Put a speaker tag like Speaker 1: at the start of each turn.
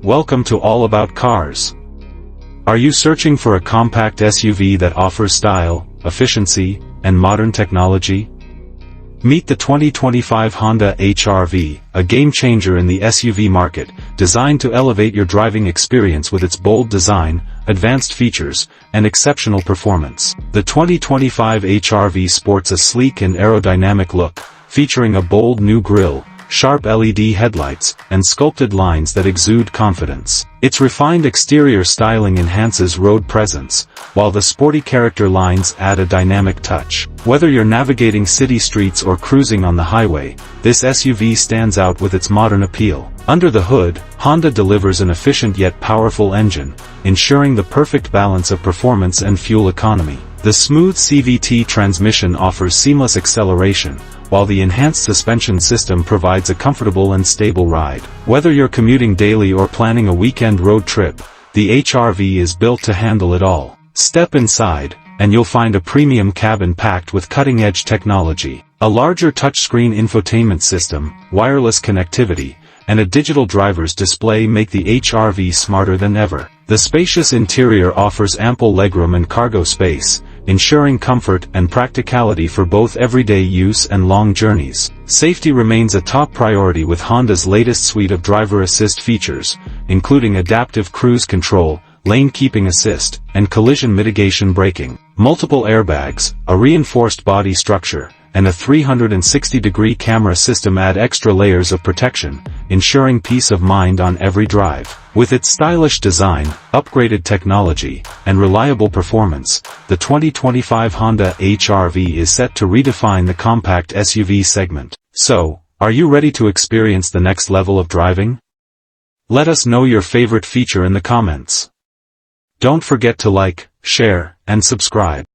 Speaker 1: Welcome to All About Cars. Are you searching for a compact SUV that offers style, efficiency, and modern technology? Meet the 2025 Honda HR-V, a game-changer in the SUV market, designed to elevate your driving experience with its bold design, advanced features, and exceptional performance. The 2025 HR-V sports a sleek and aerodynamic look, featuring a bold new grille, sharp LED headlights, and sculpted lines that exude confidence. Its refined exterior styling enhances road presence, while the sporty character lines add a dynamic touch. Whether you're navigating city streets or cruising on the highway, this SUV stands out with its modern appeal. Under the hood, Honda delivers an efficient yet powerful engine, ensuring the perfect balance of performance and fuel economy. The smooth CVT transmission offers seamless acceleration, while the enhanced suspension system provides a comfortable and stable ride. Whether you're commuting daily or planning a weekend road trip, the HR-V is built to handle it all. Step inside, and you'll find a premium cabin packed with cutting-edge technology. A larger touchscreen infotainment system, wireless connectivity, and a digital driver's display make the HR-V smarter than ever. The spacious interior offers ample legroom and cargo space, ensuring comfort and practicality for both everyday use and long journeys. Safety remains a top priority with Honda's latest suite of driver assist features, including adaptive cruise control, lane keeping assist, and collision mitigation braking. Multiple airbags, a reinforced body structure, and a 360-degree camera system add extra layers of protection, ensuring peace of mind on every drive. With its stylish design, upgraded technology, and reliable performance, the 2025 Honda HR-V is set to redefine the compact SUV segment. So, are you ready to experience the next level of driving? Let us know your favorite feature in the comments. Don't forget to like, share, and subscribe.